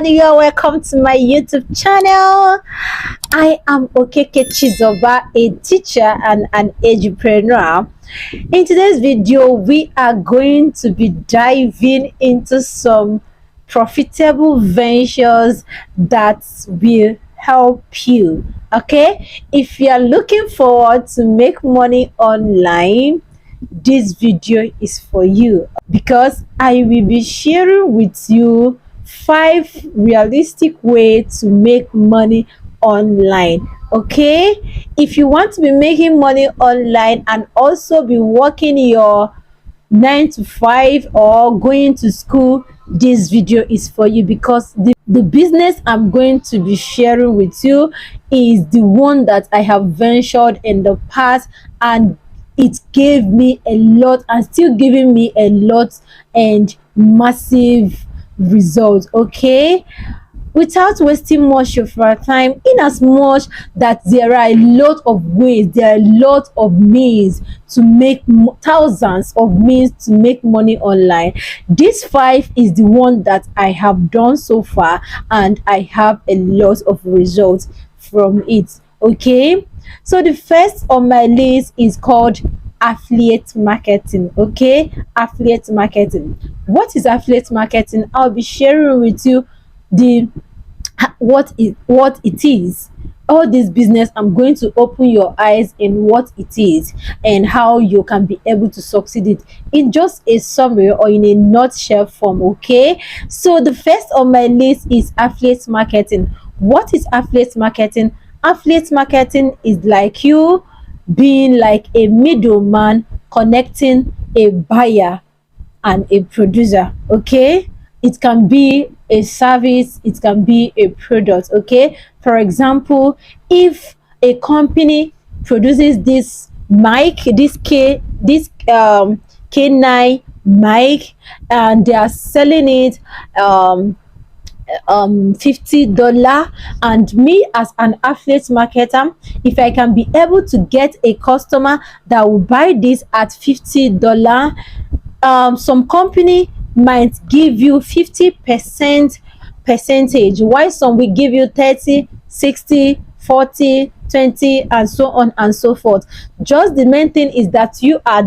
everybody, you're welcome to my YouTube channel. I am Okeke Chizoba, a teacher and an entrepreneur. In today's video, we are going to be diving into some profitable ventures that will help you. Okay, if you are looking forward to make money online, this video is for you, because I will be sharing with you 5 realistic ways to make money online. Okay, if you want to be making money online and also be working your 9 to 5 or going to school, this video is for you, because the business I'm going to be sharing with you is the one that I have ventured in the past, and it gave me a lot and still giving me a lot and massive results. Okay, without wasting much of our time, in as much that there are a lot of ways, there are a lot of means to make thousands of means to make money online, this 5 is the one that I have done so far, and I have a lot of results from it. Okay, so the first on my list is called affiliate marketing. Okay, affiliate marketing. What is affiliate marketing? I'll be sharing with you the what it is. All this business, I'm going to open your eyes in what it is and how you can be able to succeed it in just a summary or in a nutshell form. Okay, so the first on my list is affiliate marketing. What is affiliate marketing? Affiliate marketing is like you being like a middleman connecting a buyer and a producer. Okay, it can be a service, it can be a product. Okay, for example, if a company produces this mic, this K9 mic, and they are selling it $50, and me as an affiliate marketer, if I can be able to get a customer that will buy this at $50, some company might give you 50% percentage, while some will give you 30, 60, 40, 20, and so on and so forth. Just the main thing is that you are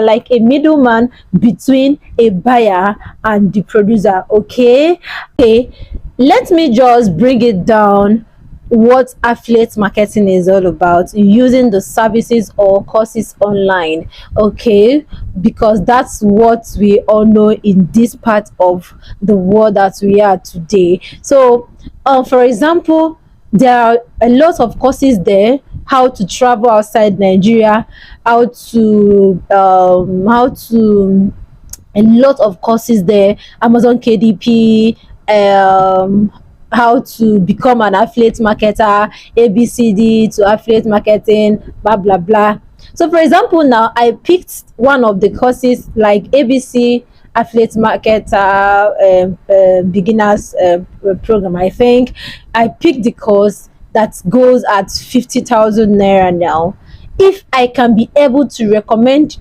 like a middleman between a buyer and the producer. Okay, let me just bring it down what affiliate marketing is all about, using the services or courses online. Okay, because that's what we all know in this part of the world that we are today. So for example, there are a lot of courses there: how to travel outside Nigeria, how to a lot of courses there, Amazon KDP, how to become an affiliate marketer, ABCD to affiliate marketing, blah blah blah. So for example, now I picked one of the courses like ABC affiliate marketer beginners program. I think I picked the course that goes at 50,000 naira now. If I can be able to recommend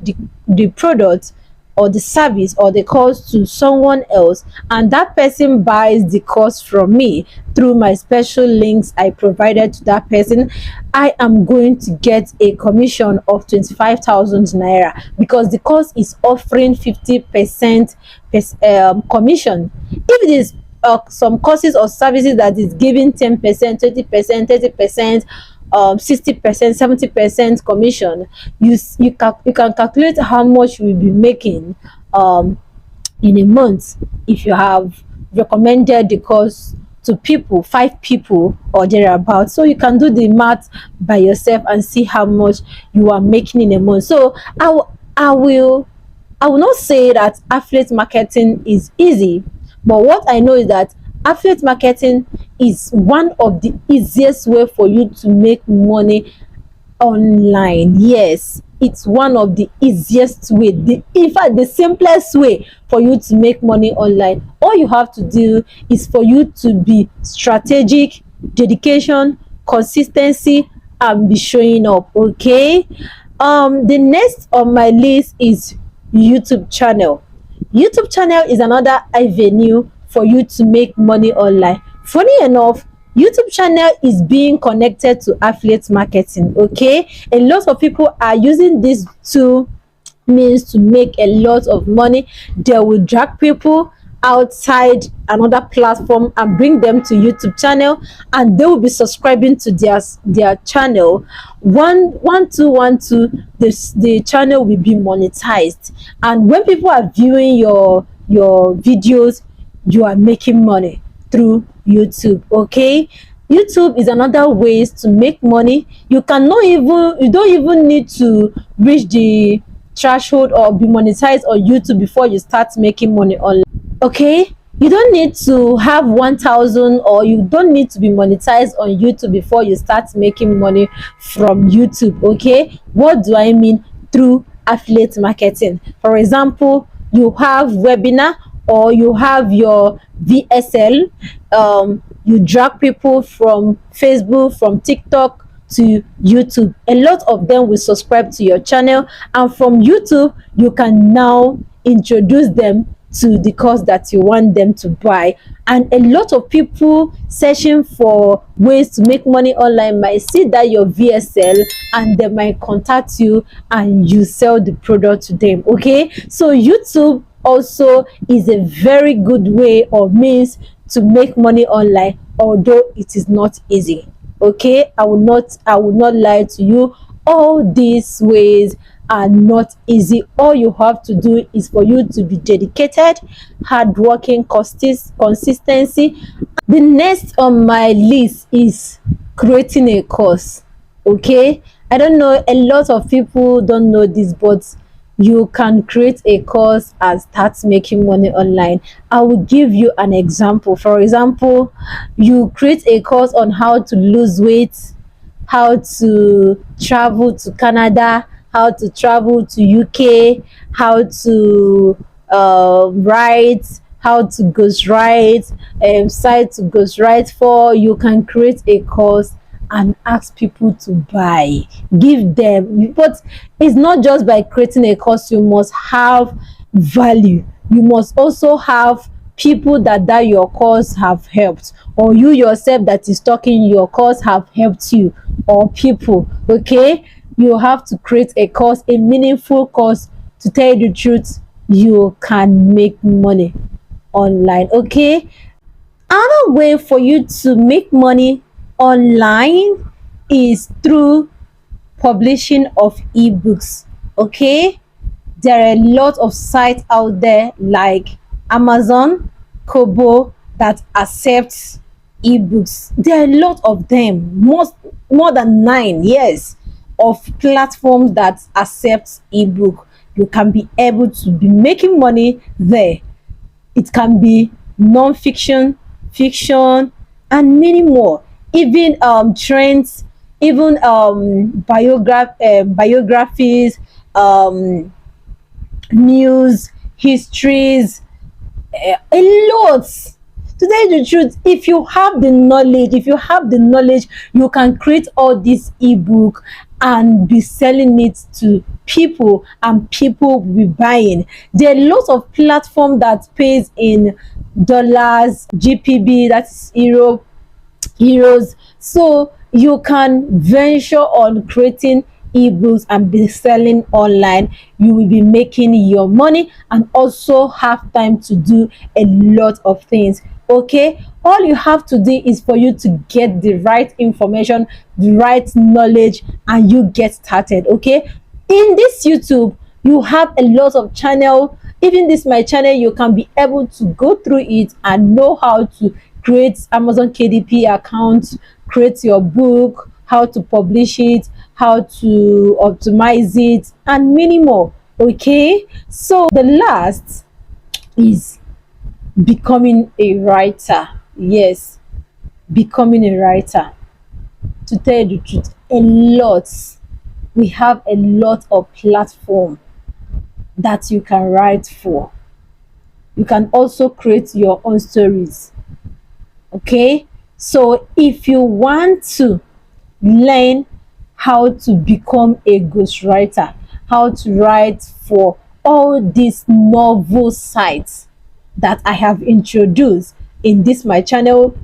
the product or the service or the course to someone else, and that person buys the course from me through my special links I provided to that person, I am going to get a commission of 25,000 naira, because the course is offering 50% commission. If it is some courses or services that is giving 10%, 20%, 30%, 60%, 70% commission, you can calculate how much you will be making in a month if you have recommended the course to 5 people or thereabouts. So you can do the math by yourself and see how much you are making in a month. So I will not say that affiliate marketing is easy, but what I know is that affiliate marketing is one of the easiest way for you to make money online. Yes, it's one of the easiest way, in fact the simplest way for you to make money online. All you have to do is for you to be strategic, dedication, consistency, and be showing up. Okay, the next on my list is YouTube channel. YouTube channel is another avenue for you to make money online. Funny enough, YouTube channel is being connected to affiliate marketing. Okay, a lot of people are using this tool means to make a lot of money. They will drag people outside another platform and bring them to YouTube channel, and they will be subscribing to their channel. One two this the channel will be monetized, and when people are viewing your videos, you are making money through YouTube. Okay, YouTube is another ways to make money. You don't even need to reach the threshold or be monetized on YouTube before you start making money online. Okay, you don't need to have 1,000, or you don't need to be monetized on YouTube before you start making money from YouTube. Okay, what do I mean? Through affiliate marketing. For example, you have webinar, or you have your VSL. You drag people from Facebook, from TikTok to YouTube. A lot of them will subscribe to your channel, and from YouTube you can now introduce them to the course that you want them to buy. And a lot of people searching for ways to make money online might see that your VSL, and they might contact you and you sell the product to them. Okay, so YouTube also is a very good way or means to make money online, although it is not easy. Okay, I will not lie to you. All these ways are not easy. All you have to do is for you to be dedicated, hardworking, consistency. The next on my list is creating a course. Okay, I don't know, a lot of people don't know this, but you can create a course and start making money online. I will give you an example. For example, you create a course on how to lose weight, how to travel to Canada, how to travel to UK, how to write, how to ghostwrite, site to ghostwrite for. You can create a course and ask people to buy, give them. But it's not just by creating a course. You must have value. You must also have people that your course have helped, or you yourself that is talking your course have helped you, or people. Okay, you have to create a course, a meaningful course. To tell you the truth, you can make money online. Okay, another way for you to make money online is through publishing of ebooks. Okay, there are a lot of sites out there like Amazon, Kobo, that accepts ebooks. There are a lot of them, more than 9, yes, of platforms that accept ebook. You can be able to be making money there. It can be non-fiction, fiction, and many more. Even trends, even biographies, um news, histories, a lot. To tell you the truth, if you have the knowledge, you can create all this ebook and be selling it to people, and people will be buying. There are lots of platform that pays in dollars, GPB, that's euros. So you can venture on creating ebooks and be selling online. You will be making your money and also have time to do a lot of things. Okay, all you have to do is for you to get the right information, the right knowledge, and you get started. Okay, in this YouTube you have a lot of channel. Even this my channel, you can be able to go through it and know how to create Amazon KDP account, create your book, how to publish it, how to optimize it, and many more. Okay, so the last is becoming a writer. Yes, becoming a writer. To tell you the truth, we have a lot of platform that you can write for. You can also create your own stories. Okay, so if you want to learn how to become a ghostwriter, how to write for all these novel sites, that I have introduced in this my channel.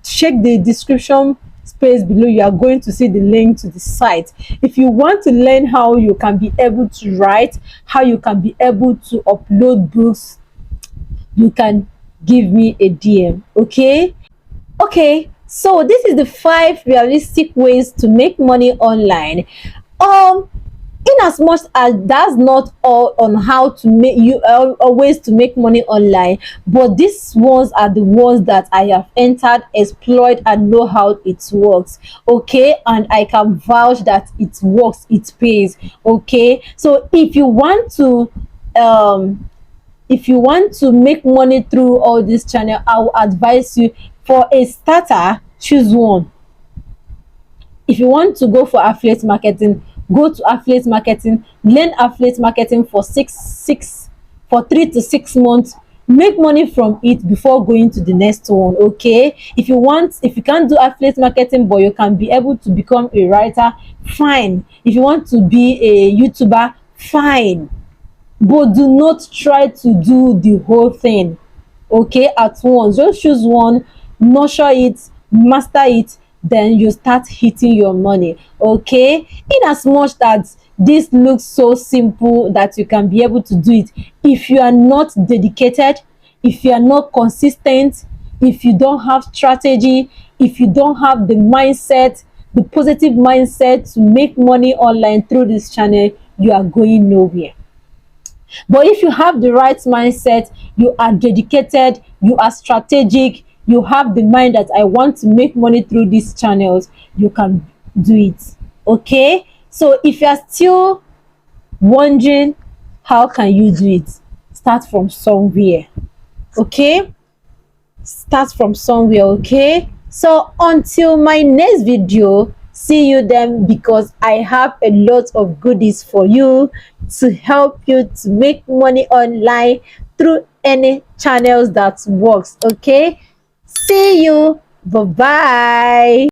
Check the description space below. You are going to see the link to the site. If you want to learn how you can be able to write, how you can be able to upload books, you can give me a DM. Okay, so this is the 5 realistic ways to make money online. um in as much as that's not all on how to make you always to make money online, but these ones are the ones that I have entered, explored, and know how it works. Okay, and I can vouch that it works, it pays. Okay, so if you want to make money through all this channel, I will advise you, for a starter, choose one. If you want to go for affiliate marketing, go to affiliate marketing, learn affiliate marketing for 3 to 6 months, make money from it before going to the next one. Okay, if you can't do affiliate marketing but you can be able to become a writer, fine. If you want to be a YouTuber, fine, but do not try to do the whole thing, okay, at once. Just choose one, nurture it, master it, then you start hitting your money. Okay, in as much that this looks so simple that you can be able to do it, if you are not dedicated, if you are not consistent, if you don't have strategy, if you don't have the mindset, the positive mindset to make money online through this channel, you are going nowhere. But if you have the right mindset, you are dedicated, you are strategic, you have the mind that I want to make money through these channels, you can do it. Okay, so if you are still wondering how can you do it, start from somewhere. Okay, start from somewhere. Okay, so until my next video, see you then, because I have a lot of goodies for you to help you to make money online through any channels that works. Okay, see you, bye bye.